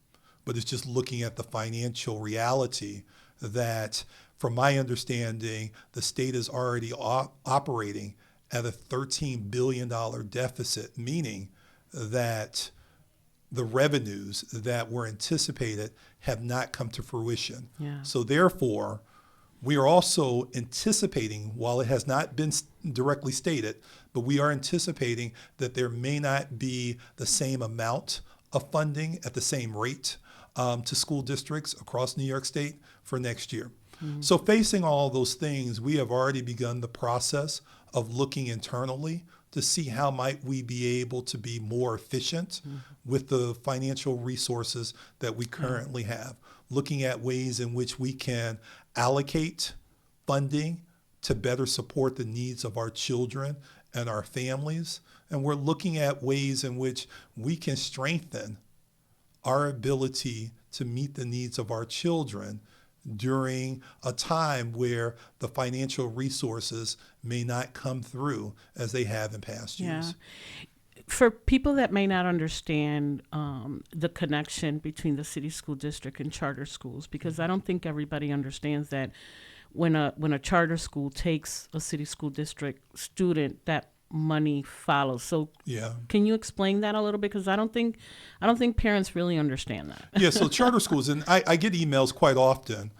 But it's just looking at the financial reality that, from my understanding, the state is already operating at a $13 billion deficit, meaning that the revenues that were anticipated have not come to fruition. Yeah. So therefore, we are also anticipating, while it has not been directly stated, but we are anticipating that there may not be the same amount of funding at the same rate to school districts across New York State for next year. So facing all those things, we have already begun the process of looking internally to see how might we be able to be more efficient with the financial resources that we currently have, looking at ways in which we can allocate funding to better support the needs of our children and our families. And we're looking at ways in which we can strengthen our ability to meet the needs of our children during a time where the financial resources may not come through as they have in past years. For people that may not understand the connection between the city school district and charter schools, because I don't think everybody understands that when a charter school takes a city school district student, that money follows. So can you explain that a little bit? Because I don't think parents really understand that. So charter schools, and I get emails quite often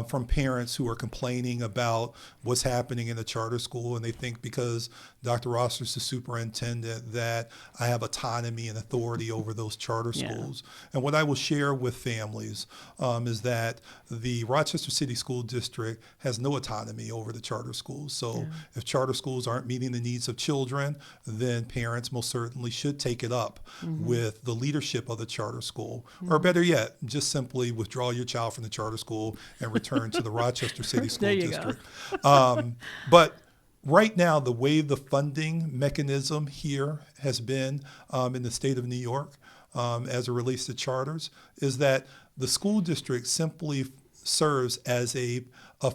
from parents who are complaining about what's happening in the charter school, and they think because Dr. Roster's the superintendent that I have autonomy and authority over those charter schools. And what I will share with families is that the Rochester City School District has no autonomy over the charter schools. So if charter schools aren't meeting the needs of children, then parents most certainly should take it up with the leadership of the charter school. Or better yet, just simply withdraw your child from the charter school and return to the Rochester City School District. But right now, the way the funding mechanism here has been in the state of New York as it relates to charters is that the school district simply serves as a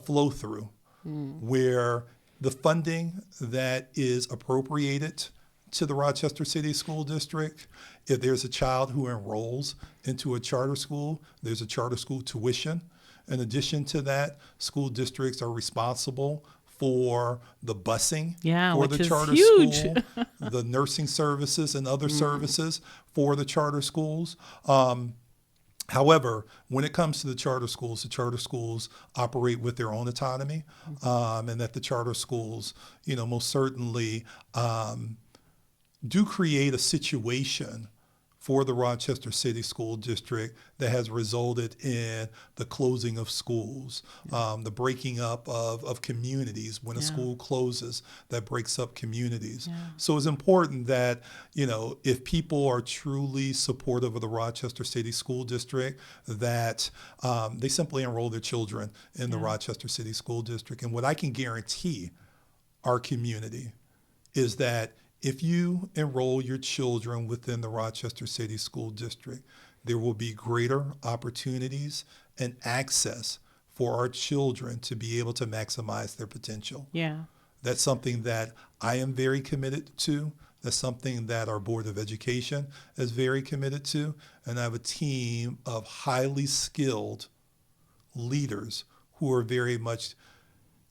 flow-through where the funding that is appropriated to the Rochester City School District, if there's a child who enrolls into a charter school, there's a charter school tuition. In addition to that, school districts are responsible for the busing for the charter school, the nursing services and other services for the charter schools. However, when it comes to the charter schools operate with their own autonomy, and that the charter schools, most certainly do create a situation for the Rochester City School District that has resulted in the closing of schools, the breaking up of communities. When a school closes, that breaks up communities. So it's important that, if people are truly supportive of the Rochester City School District, that they simply enroll their children in the Rochester City School District. And what I can guarantee our community is that if you enroll your children within the Rochester City School District, there will be greater opportunities and access for our children to be able to maximize their potential. That's something that I am very committed to. That's something that our Board of Education is very committed to. And I have a team of highly skilled leaders who are very much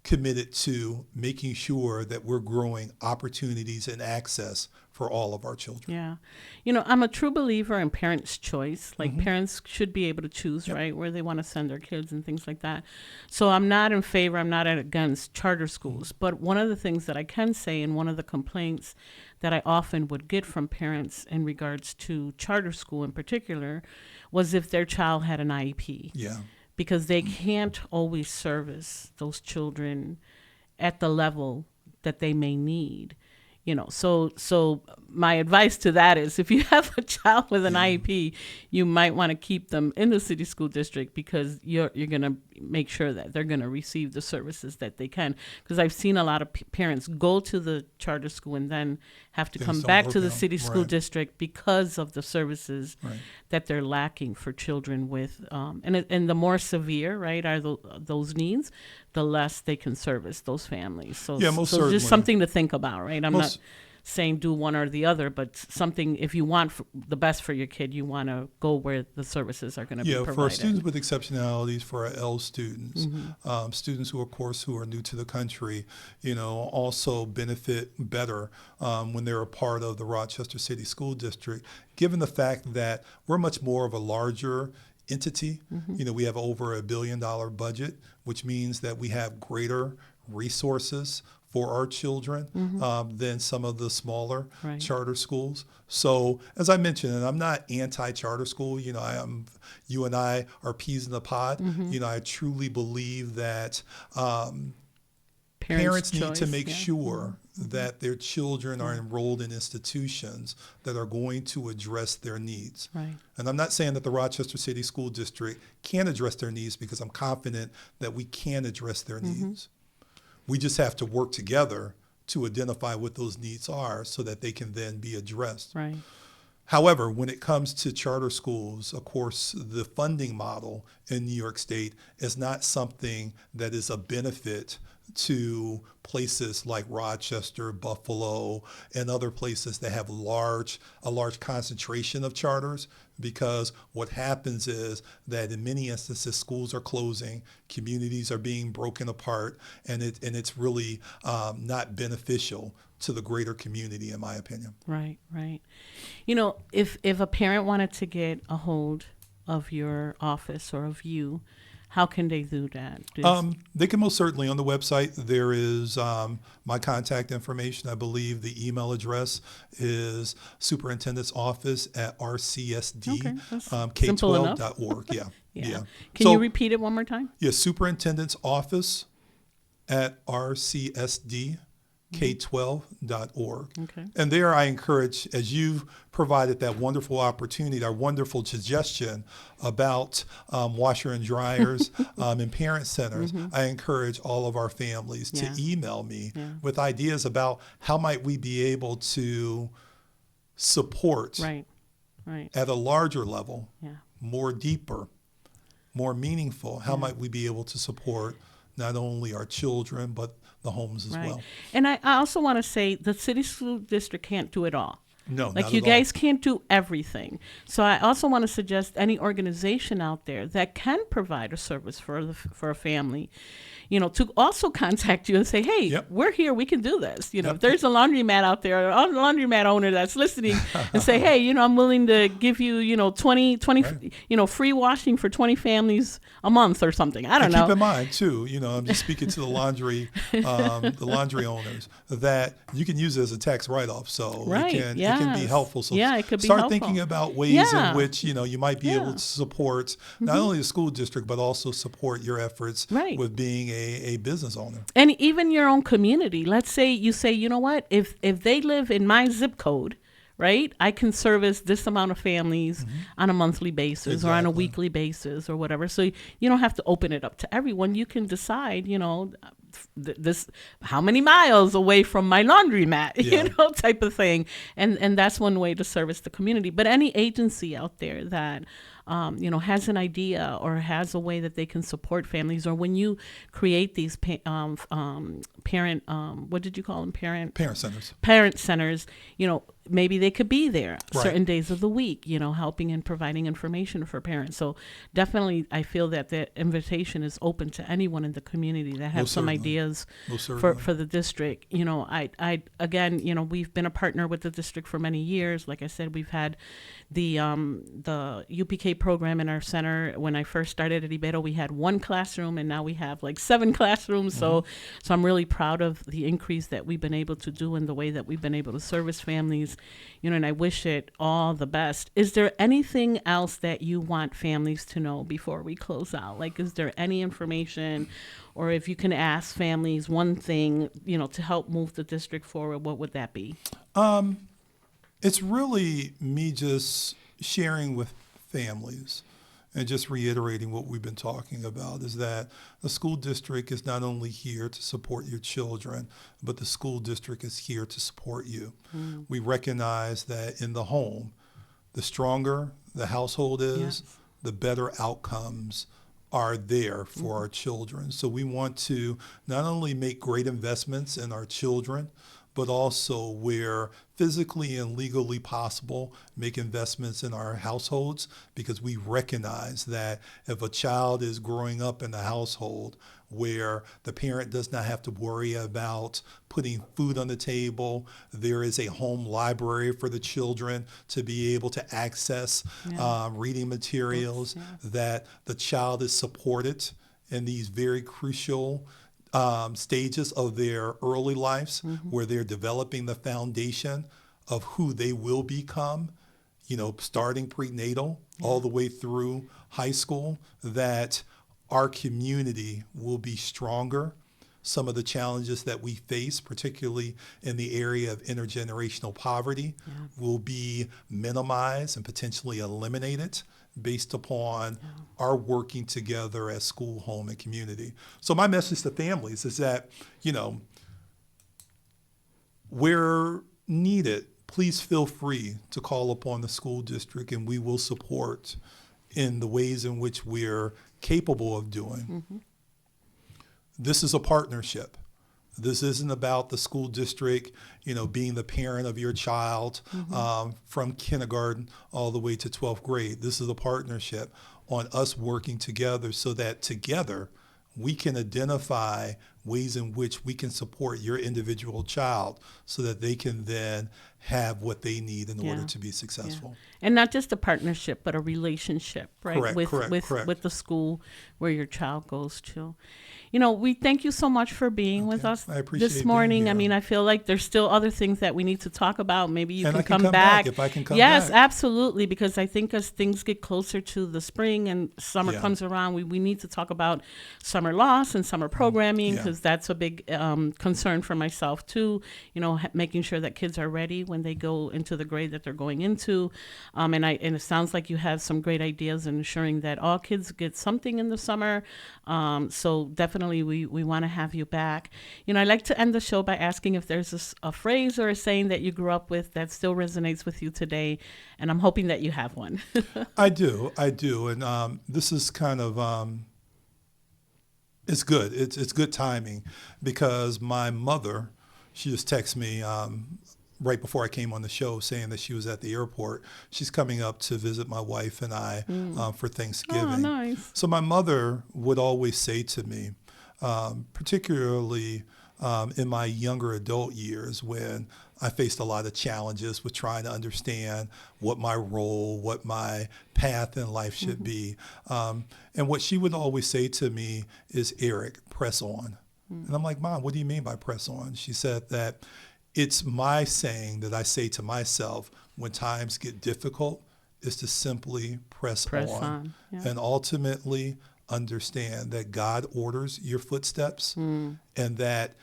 committed to making sure that we're growing opportunities and access for all of our children. I'm a true believer in parents' choice. Parents should be able to choose, right, where they want to send their kids and things like that. So I'm not against charter schools. But one of the things that I can say, and one of the complaints that I often would get from parents in regards to charter school in particular, was if their child had an IEP. Because they can't always service those children at the level that they may need. So my advice to that is, if you have a child with an IEP, you might want to keep them in the city school district, because you're going to make sure that they're going to receive the services that they can. Because I've seen a lot of parents go to the charter school and then have to come back to the city school district because of the services that they're lacking for children with, and the more severe, right, are those needs, the less they can service those families. So just something to think about, right? I'm not saying do one or the other, but something, if you want the best for your kid, you want to go where the services are going to be provided. For students with exceptionalities, for our L students, students who, of course, who are new to the country, also benefit better when they're a part of the Rochester City School District, given the fact that we're much more of a larger entity. We have over $1 billion budget, which means that we have greater resources for our children than some of the smaller charter schools. So as I mentioned, and I'm not anti-charter school, you and I are peas in the pod. I truly believe that parents need to make sure that their children are enrolled in institutions that are going to address their needs. And I'm not saying that the Rochester City School District can address their needs, because I'm confident that we can address their needs. We just have to work together to identify what those needs are so that they can then be addressed. Right. However, when it comes to charter schools, of course, the funding model in New York State is not something that is a benefit to places like Rochester, Buffalo, and other places that have a large concentration of charters, because what happens is that in many instances schools are closing, communities are being broken apart, and it's really not beneficial to the greater community, in my opinion. Right, right. You know, if a parent wanted to get a hold of your office or of you, how can they do that? They can most certainly on the website. There is my contact information. I believe the email address is superintendent's office at rcsd-k12.org. Yeah. Yeah. Can you repeat it one more time? Yeah, superintendent's office at rcsd-k12.org. Okay. And there I encourage, as you've provided that wonderful opportunity, that wonderful suggestion about washer and dryers and parent centers, I encourage all of our families to email me with ideas about how might we be able to support at a larger level, more deeper, more meaningful. How might we be able to support not only our children, but the homes as well. And I also want to say the city school district can't do it all. No, like not you at guys all. can't do everything. So I also want to suggest any organization out there that can provide a service for a family, you know, to also contact you and say, hey, we're here, we can do this. You know, if there's a laundromat out there, a laundromat owner that's listening and say, hey, you know, I'm willing to give you, you know, 20 you know, free washing for 20 families a month or something. I don't know. Keep in mind too, you know, I'm just speaking to the laundry owners, that you can use it as a tax write-off. So it can be helpful. So it could be start helpful. thinking about ways in which, you know, you might be able to support not only the school district, but also support your efforts with being a business owner. And even your own community. Let's say you say, you know what, if they live in my zip code, right, I can service this amount of families on a monthly basis or on a weekly basis or whatever. So you don't have to open it up to everyone. You can decide, you know, this how many miles away from my laundromat, you know, type of thing. And that's one way to service the community. But any agency out there that you know, has an idea or has a way that they can support families, or when you create these parent, what did you call them? Parent centers. Parent centers, you know, maybe they could be there certain days of the week, you know, helping and providing information for parents. So definitely I feel that the invitation is open to anyone in the community that have some ideas for the district. You know, I again, you know, we've been a partner with the district for many years. Like I said, we've had the UPK program in our center. When I first started at Ibero, we had one classroom, and now we have like 7 classrooms. So I'm really proud of the increase that we've been able to do and the way that we've been able to service families, you know, and I wish it all the best. Is there anything else that you want families to know before we close out? Like, is there any information, or if you can ask families one thing, you know, to help move the district forward, what would that be? It's really me just sharing with families and just reiterating what we've been talking about, is that the school district is not only here to support your children, but the school district is here to support you. We recognize that in the home, the stronger the household is, the better outcomes are there for our children. So we want to not only make great investments in our children, but also where physically and legally possible, make investments in our households, because we recognize that if a child is growing up in a household where the parent does not have to worry about putting food on the table, there is a home library for the children to be able to access reading materials, that the child is supported in these very crucial stages of their early lives, where they're developing the foundation of who they will become, you know, starting prenatal all the way through high school, that our community will be stronger. Some of the challenges that we face, particularly in the area of intergenerational poverty, will be minimized and potentially eliminated, based upon our working together as school, home, and community. So my message to families is that, where needed, please feel free to call upon the school district, and we will support in the ways in which we're capable of doing. Mm-hmm. This is a partnership. This isn't about the school district, being the parent of your child from kindergarten all the way to 12th grade. This is a partnership on us working together so that together we can identify ways in which we can support your individual child so that they can then have what they need in order to be successful. And not just a partnership, but a relationship, right? Correct. With the school where your child goes to. We thank you so much for being with us this morning. I mean, I feel like there's still other things that we need to talk about. Maybe you can come back. If I can come back. Yes, absolutely. Because I think as things get closer to the spring and summer comes around, we need to talk about summer loss and summer programming, because that's a big concern for myself too. Making sure that kids are ready when they go into the grade that they're going into. And it sounds like you have some great ideas in ensuring that all kids get something in the summer. So definitely we want to have you back. I like to end the show by asking if there's a phrase or a saying that you grew up with that still resonates with you today. And I'm hoping that you have one. I do. And this is kind of, it's good. It's good timing, because my mother, she just texted me right before I came on the show saying that she was at the airport. She's coming up to visit my wife and I for Thanksgiving. Oh, nice. So my mother would always say to me, particularly in my younger adult years when I faced a lot of challenges with trying to understand what my role, what my path in life should be. And what she would always say to me is, Eric, press on. And I'm like, Mom, what do you mean by press on? She said that it's my saying that I say to myself when times get difficult is to simply press on. And ultimately understand that God orders your footsteps and that,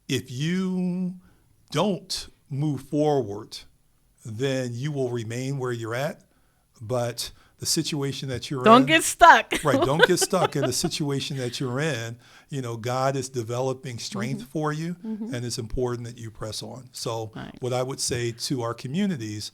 if you don't move forward, then you will remain where you're at. But the situation that you're in. Don't get stuck. Right. Don't get stuck in the situation that you're in. God is developing strength for you, and it's important that you press on. So what I would say to our communities,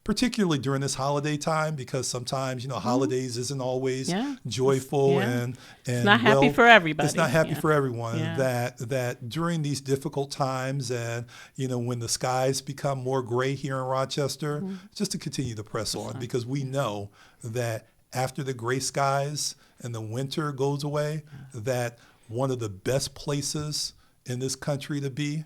particularly during this holiday time, because sometimes, holidays isn't always joyful and it's not happy for everybody. It's not happy for everyone. That during these difficult times and, when the skies become more gray here in Rochester, just to continue to press on, because we know that after the gray skies and the winter goes away, that one of the best places in this country to be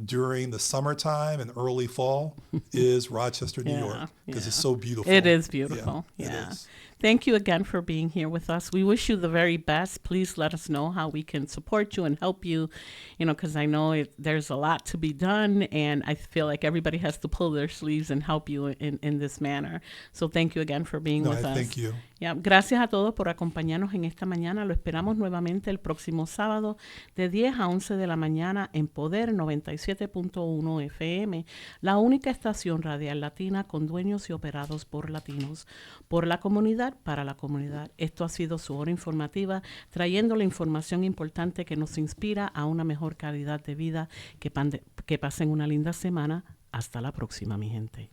during the summertime and early fall is Rochester, New York, because it's so beautiful. It is beautiful. It is. Thank you again for being here with us. We wish you the very best. Please let us know how we can support you and help you, because I know there's a lot to be done, and I feel like everybody has to pull their sleeves and help you in this manner. So thank you again for being with us. Thank you. Gracias a todos por acompañarnos en esta mañana. Lo esperamos nuevamente el próximo sábado de 10 a 11 de la mañana en Poder 97.1 FM, la única estación radial latina con dueños y operados por latinos, por la comunidad, para la comunidad. Esto ha sido su hora informativa, trayendo la información importante que nos inspira a una mejor calidad de vida. Que pasen una linda semana. Hasta la próxima, mi gente.